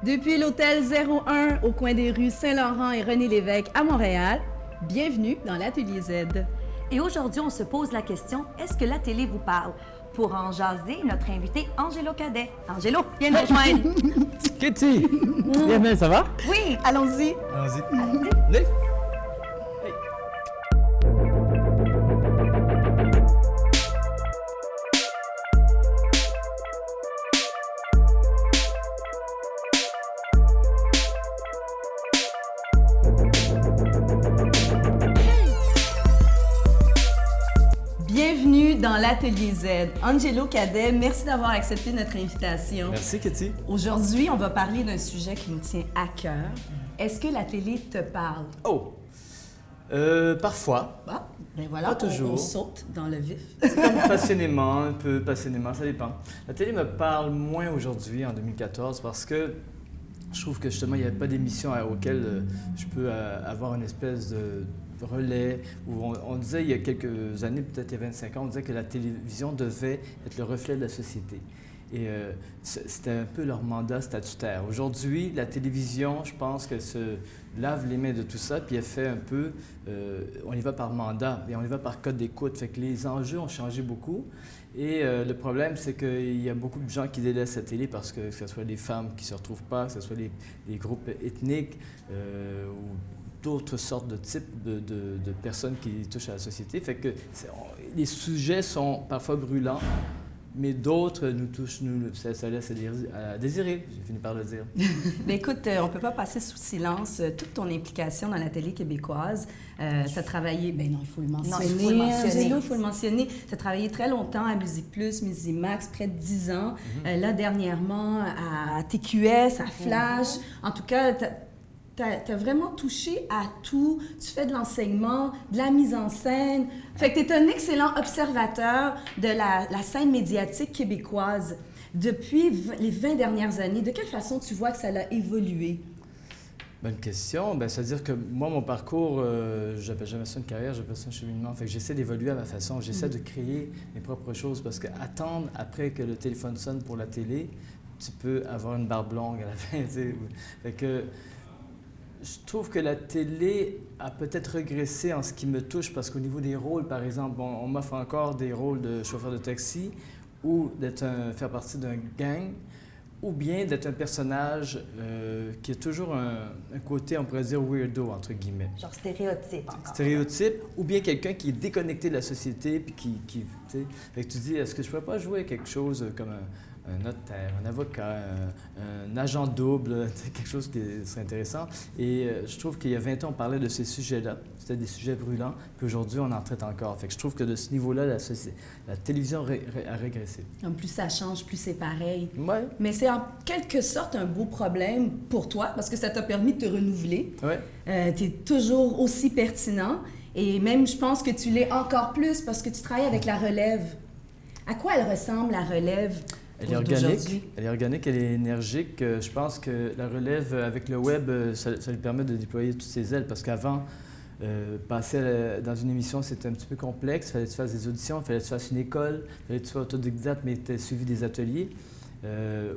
Depuis l'hôtel 01 au coin des rues Saint-Laurent et René-Lévesque à Montréal, bienvenue dans l'Atelier Z. Et aujourd'hui, on se pose la question, est-ce que la télé vous parle? Pour en jaser, notre invité Angelo Cadet. Angelo, viens nous rejoindre. Kitty! Bienvenue, ça va? Oui, allons-y. Allons-y. Allons-y. Allez. Bienvenue dans l'Atelier Z. Angelo Cadet, merci d'avoir accepté notre invitation. Merci, Kitty. Aujourd'hui, on va parler d'un sujet qui nous tient à cœur. Est-ce que la télé te parle? Oh! Parfois. Ah, ben voilà, Pas toujours. On saute dans le vif. C'est comme passionnément, un peu passionnément, ça dépend. La télé me parle moins aujourd'hui, en 2014, parce que je trouve que justement, il n'y a pas d'émission auxquelles je peux avoir une espèce de relais, où on disait il y a quelques années, peut-être il y a 25 ans, on disait que la télévision devait être le reflet de la société. Et c'était un peu leur mandat statutaire. Aujourd'hui, la télévision, je pense qu'elle se lave les mains de tout ça, puis elle fait un peu, on y va par mandat et on y va par code d'écoute. Fait que les enjeux ont changé beaucoup. Et le problème, c'est qu'il y a beaucoup de gens qui délaissent la télé parce que ce soit les femmes qui ne se retrouvent pas, que ce soit les groupes ethniques ou d'autres sortes de types de personnes qui touchent à la société. Fait que les sujets sont parfois brûlants, mais d'autres nous touchent, ça laisse à désirer, j'ai fini par le dire. Bien, écoute, on ne peut pas passer sous silence toute ton implication dans la télé québécoise. Tu as travaillé, bien non, il faut le mentionner. Non, il faut le mentionner. Il faut le mentionner. Tu as travaillé très longtemps à Musique Plus, Musimax, près de 10 ans. Là, dernièrement, à TQS, à Flash. En tout cas, T'as vraiment touché à tout. Tu fais de l'enseignement, de la mise en scène. Fait que t'es un excellent observateur de la scène médiatique québécoise. Depuis les 20 dernières années, de quelle façon tu vois que ça a évolué? Bonne question. Bien, c'est-à-dire que moi, mon parcours, j'appelle jamais ça une carrière, j'appelle ça un cheminement. Fait que j'essaie d'évoluer à ma façon. J'essaie de créer mes propres choses parce qu'attendre après que le téléphone sonne pour la télé, tu peux avoir une barbe longue à la fin. Fait que je trouve que la télé a peut-être régressé en ce qui me touche parce qu'au niveau des rôles, par exemple, on m'offre encore des rôles de chauffeur de taxi ou faire partie d'un gang ou bien d'être un personnage qui a toujours un côté, on pourrait dire, weirdo, entre guillemets. Genre stéréotype encore. Stéréotype, ou bien quelqu'un qui est déconnecté de la société puis qui tu sais, fait que tu dis, est-ce que je pourrais pas jouer quelque chose comme un notaire, un avocat, un agent double, quelque chose qui serait intéressant. Et je trouve qu'il y a 20 ans, on parlait de ces sujets-là. C'était des sujets brûlants. Puis aujourd'hui, on en traite encore. Fait que je trouve que de ce niveau-là, la télévision a régressé. Plus ça change, plus c'est pareil. Ouais. Mais c'est en quelque sorte un beau problème pour toi parce que ça t'a permis de te renouveler. Ouais. Tu es toujours aussi pertinent et même, je pense que tu l'es encore plus parce que tu travailles avec la relève. À quoi elle ressemble, la relève? Elle est organique, elle est énergique. Je pense que la relève avec le web, ça lui permet de déployer toutes ses ailes parce qu'avant, passer dans une émission, c'était un petit peu complexe. Il fallait que tu fasses des auditions, il fallait que tu fasses une école, il fallait que tu sois autodidacte, mais tu as suivi des ateliers.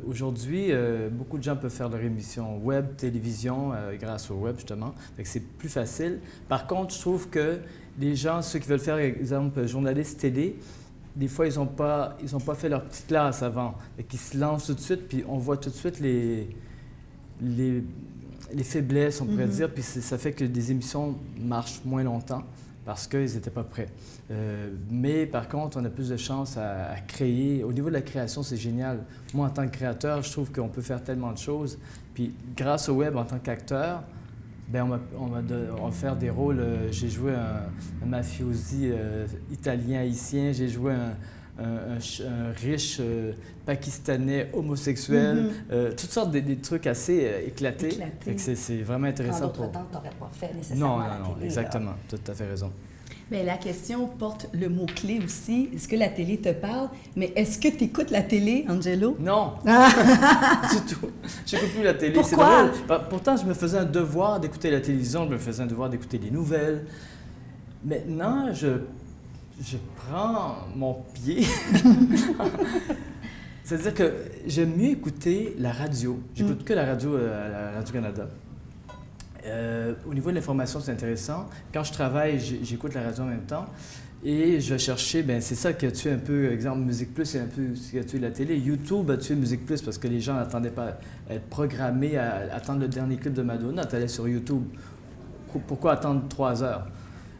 Aujourd'hui, beaucoup de gens peuvent faire leur émission web, télévision, grâce au web, justement. Fait que c'est plus facile. Par contre, je trouve que les gens, ceux qui veulent faire, par exemple, journaliste télé, des fois, ils n'ont pas fait leur petite classe avant. Et qu'ils se lancent tout de suite, puis on voit tout de suite les faiblesses, on pourrait dire. Puis ça fait que des émissions marchent moins longtemps parce qu'ils n'étaient pas prêts. Mais par contre, on a plus de chances à créer. Au niveau de la création, c'est génial. Moi, en tant que créateur, je trouve qu'on peut faire tellement de choses. Puis grâce au web, en tant qu'acteur, bien, on va faire des rôles. J'ai joué un mafiosi italien-haïtien, j'ai joué un riche pakistanais homosexuel, toutes sortes de trucs assez éclatés. C'est vraiment intéressant. En d'autres temps, tu n'aurais pas fait nécessairement la télé. Non, exactement. Tu as fait raison. Bien, la question porte le mot-clé aussi. Est-ce que la télé te parle? Mais est-ce que tu écoutes la télé, Angelo? Non, du tout. Je n'écoute plus la télé. Pourquoi? C'est drôle. Pourtant, je me faisais un devoir d'écouter la télévision, je me faisais un devoir d'écouter les nouvelles. Maintenant, je prends mon pied C'est-à-dire que j'aime mieux écouter la radio. J'écoute que la radio à la Radio-Canada. Au niveau de l'information, c'est intéressant. Quand je travaille, j'écoute la radio en même temps. Et je vais chercher, bien, c'est ça qui a tué un peu, exemple, Musique Plus, c'est un peu ce qui a tué la télé. YouTube a tué Musique Plus parce que les gens n'attendaient pas à être programmés à attendre le dernier clip de Madonna. Tu allais sur YouTube. Pourquoi attendre 3 heures?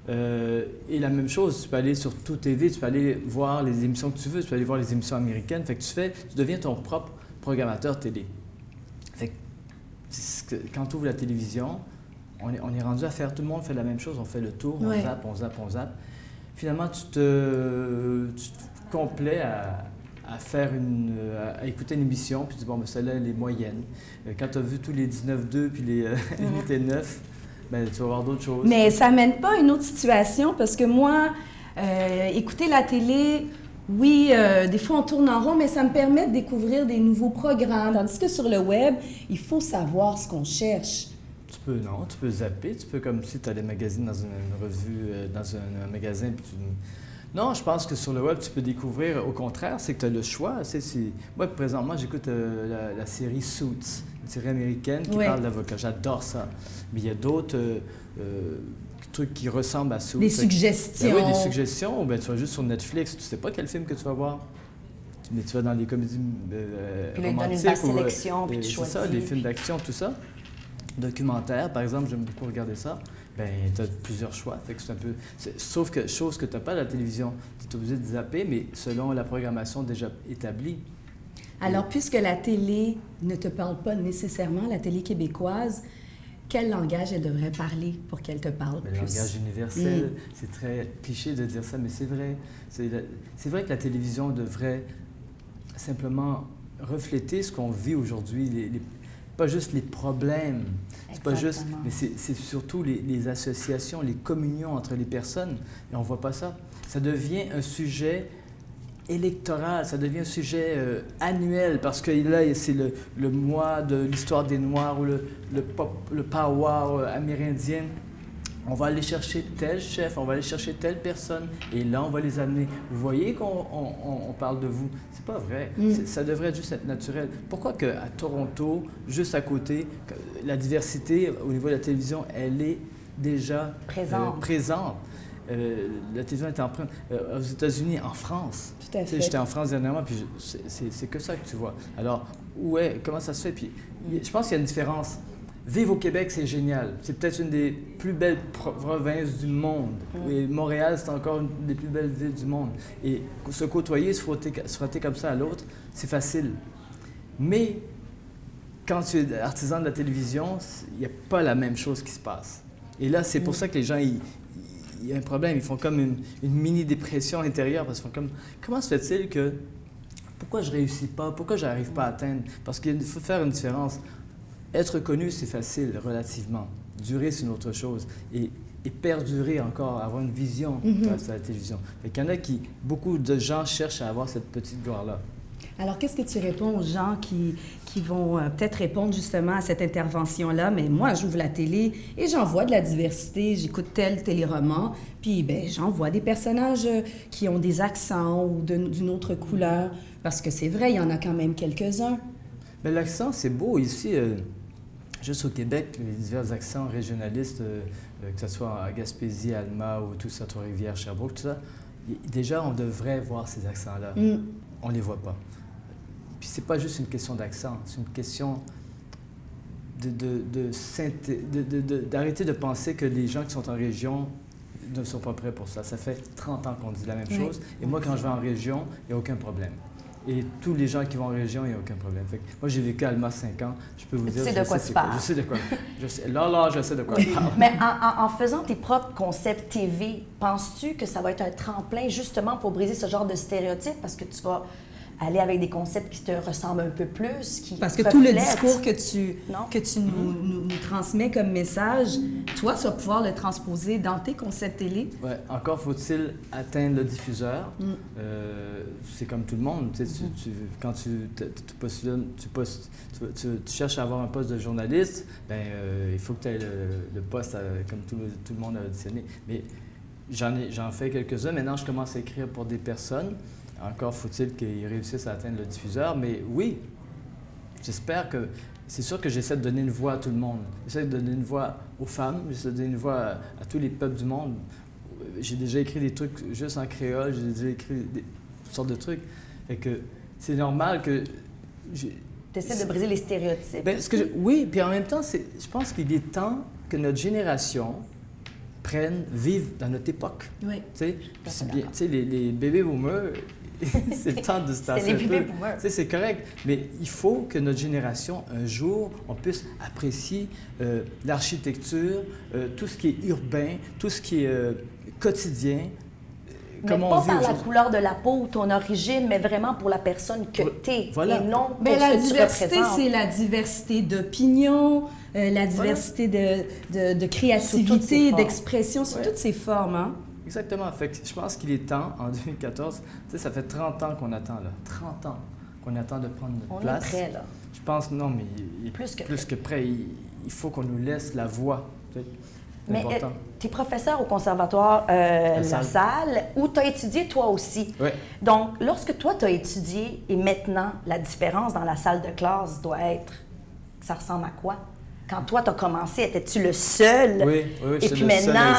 Et la même chose, tu peux aller sur Tout TV, tu peux aller voir les émissions que tu veux, tu peux aller voir les émissions américaines. Fait que tu deviens ton propre programmateur télé. Fait que quand tu ouvres la télévision, on est rendu à faire, tout le monde fait la même chose, on fait le tour, on zappe, on zappe, on zappe. Finalement, tu te complais à écouter une émission, puis tu dis, bon, ben, celle-là, elle est moyenne. Quand tu as vu tous les 19-2 puis les 8 et 9, ben, tu vas voir d'autres choses. Mais ça mène pas à une autre situation, parce que moi, écouter la télé, oui, des fois on tourne en rond, mais ça me permet de découvrir des nouveaux programmes. Tandis que sur le web, il faut savoir ce qu'on cherche. Tu peux zapper, tu peux comme si tu allais magasiner dans une revue, dans un magasin, puis Non, je pense que sur le web, tu peux découvrir, au contraire, c'est que tu as le choix. Moi, présentement, j'écoute la série Suits, une série américaine qui parle d'avocats. J'adore ça. Mais il y a d'autres trucs qui ressemblent à Suits. Des suggestions. Ben oui, des suggestions. Ben, tu vas juste sur Netflix, tu sais pas quel film que tu vas voir. Mais tu vas dans les comédies puis là, romantiques. Puis là, ils donnent une sélection, puis tu choisis. C'est ça, des films d'action, tout ça. Documentaires, par exemple, j'aime beaucoup regarder ça. Bien, tu as plusieurs choix. Fait que c'est un peu... Sauf que, chose que tu n'as pas à la télévision, tu es obligé de zapper, mais selon la programmation déjà établie. Alors, puisque la télé ne te parle pas nécessairement, la télé québécoise, quel langage elle devrait parler pour qu'elle te parle plus? Le langage universel, c'est très cliché de dire ça, mais c'est vrai. C'est vrai que la télévision devrait simplement refléter ce qu'on vit aujourd'hui, pas juste les problèmes, c'est pas juste, mais c'est surtout les associations, les communions entre les personnes, et on voit pas ça. Ça devient un sujet électoral, ça devient un sujet annuel, parce que là, c'est le mois de l'histoire des Noirs ou le powwow amérindien. On va aller chercher tel chef, on va aller chercher telle personne, et là, on va les amener. Vous voyez qu'on parle de vous. C'est pas vrai. Ça devrait juste être naturel. Pourquoi qu'à Toronto, juste à côté, la diversité au niveau de la télévision, elle est déjà présente. La télévision est empreinte. Aux États-Unis, en France. Tout à fait. J'étais en France dernièrement, puis c'est que ça que tu vois. Alors, comment ça se fait? Puis, je pense qu'il y a une différence. Vivre au Québec, c'est génial. C'est peut-être une des plus belles provinces du monde. Et Montréal, c'est encore une des plus belles villes du monde. Et se côtoyer, se frotter comme ça à l'autre, c'est facile. Mais quand tu es artisan de la télévision, il n'y a pas la même chose qui se passe. Et là, c'est pour ça que les gens, il y a un problème. Ils font comme une mini-dépression intérieure. Parce qu'ils font comme, comment se fait-il que... Pourquoi je ne réussis pas? Pourquoi je n'arrive pas à atteindre? Parce qu'il faut faire une différence. Être connu, c'est facile, relativement. Durer, c'est une autre chose. Et perdurer encore, avoir une vision grâce à la télévision. Il y en a beaucoup de gens cherchent à avoir cette petite gloire-là. Alors, qu'est-ce que tu réponds aux gens qui vont peut-être répondre justement à cette intervention-là? Mais moi, j'ouvre la télé et j'en vois de la diversité. J'écoute tel téléroman, puis j'en vois des personnages qui ont des accents ou d'une autre couleur. Parce que c'est vrai, il y en a quand même quelques-uns. Mais l'accent, c'est beau. Ici, juste au Québec, les divers accents régionalistes, que ce soit à Gaspésie, Alma ou tout ça, Trois-Rivières, Sherbrooke, tout ça, déjà, on devrait voir ces accents-là. On ne les voit pas. Puis c'est pas juste une question d'accent, c'est une question d'arrêter de penser que les gens qui sont en région ne sont pas prêts pour ça. Ça fait 30 ans qu'on dit la même chose. Et moi, quand je vais en région, il n'y a aucun problème. Et tous les gens qui vont en région, il n'y a aucun problème. Fait que moi, j'ai vécu à Alma 5 ans. Je peux vous dire... Tu sais de quoi tu parles. Je sais de quoi. Je sais de quoi je parle. Mais en faisant tes propres concepts TV, penses-tu que ça va être un tremplin justement pour briser ce genre de stéréotypes? Parce que tu vas aller avec des concepts qui te ressemblent un peu plus, qui Parce que reflètent. tout le discours que tu nous transmets comme message, toi, tu vas pouvoir le transposer dans tes concepts télé. Oui, encore faut-il atteindre le diffuseur. C'est comme tout le monde. Quand tu cherches à avoir un poste de journaliste, il faut que tu aies le poste comme tout le monde a auditionné. Mais j'en fais quelques-uns. Maintenant, je commence à écrire pour des personnes. encore faut-il qu'ils réussissent à atteindre le diffuseur, mais oui, j'espère que... C'est sûr que j'essaie de donner une voix à tout le monde. J'essaie de donner une voix aux femmes, j'essaie de donner une voix à tous les peuples du monde. J'ai déjà écrit des trucs juste en créole, j'ai déjà écrit toutes sortes de trucs. Et que c'est normal que... Tu essaies de briser les stéréotypes. Ben, oui, puis en même temps, je pense qu'il est temps que notre génération vive dans notre époque. Oui. Tu sais, les bébés boomers, c'est le temps de se tasser un peu. C'est les bébés boomers. Tu sais, c'est correct, mais il faut que notre génération, un jour, on puisse apprécier l'architecture, tout ce qui est urbain, tout ce qui est quotidien. Mais pas par la couleur de la peau ou ton origine, mais vraiment pour la personne que tu es, voilà. Et non pour Mais ce la que tu diversité, représentes. c'est la diversité d'opinions, la diversité de créativité, d'expression, sous toutes ces formes. Hein? Exactement. Fait que je pense qu'il est temps, en 2014, tu sais, ça fait 30 ans qu'on attend, là. 30 ans qu'on attend de prendre notre place. On est prêt, là. Je pense, non, mais il est plus que prêt. Il faut qu'on nous laisse la voix. C'est mais important. Tu es professeur au conservatoire La Salle, où tu as étudié toi aussi. Oui. Donc, lorsque toi, tu as étudié, et maintenant, la différence dans la salle de classe doit être... Ça ressemble à quoi? Quand toi, tu as commencé, étais-tu le seul? Oui, et puis maintenant,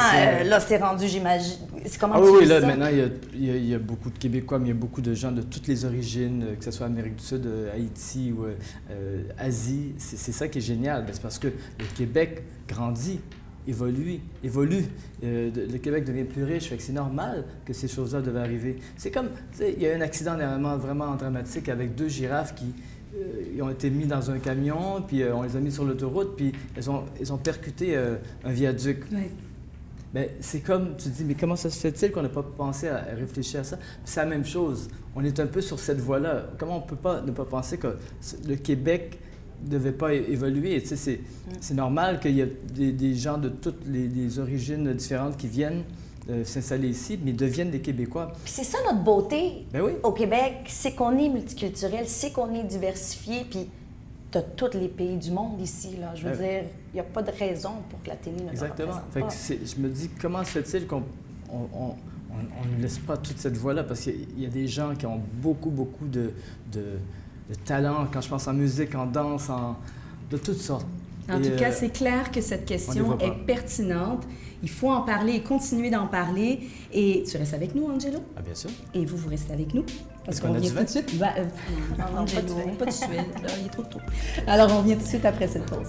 là, c'est rendu, j'imagine... C'est comment tu oui, vis là, ça? maintenant, il y a beaucoup de Québécois, mais il y a beaucoup de gens de toutes les origines, que ce soit Amérique du Sud, Haïti ou Asie. C'est ça qui est génial. C'est parce que le Québec grandit, évolue. Le Québec devient plus riche, fait que c'est normal que ces choses-là devaient arriver. C'est comme, tu sais, il y a eu un accident vraiment dramatique avec 2 girafes qui... ils ont été mis dans un camion, puis on les a mis sur l'autoroute, puis ils ont percuté un viaduc. Oui. Bien, c'est comme, tu te dis, mais comment ça se fait-il qu'on n'a pas pensé à réfléchir à ça? Puis c'est la même chose. On est un peu sur cette voie-là. Comment on ne peut pas ne pas penser que le Québec ne devait pas évoluer? Tu sais, c'est normal qu'il y ait des gens de toutes les origines différentes qui viennent s'installer ici, mais deviennent des Québécois. Puis c'est ça notre beauté oui. Au Québec, c'est qu'on est multiculturel, c'est qu'on est diversifié, puis tu as tous les pays du monde ici, là. Je veux dire, il n'y a pas de raison pour que la télé ne Exactement. le représente Fait pas. que je me dis, comment se fait-il qu'on ne laisse pas toute cette voie-là? Parce qu'il y a des gens qui ont beaucoup de talent, quand je pense en musique, en danse, de toutes sortes. En tout cas, c'est clair que cette question est pertinente. Il faut en parler et continuer d'en parler. Et tu restes avec nous, Angelo? Ah, bien sûr. Et vous restez avec nous? Parce qu'on vient tout de suite. Angelo, pas de suite. Là, il est trop tôt. Alors, on vient tout de suite après cette pause.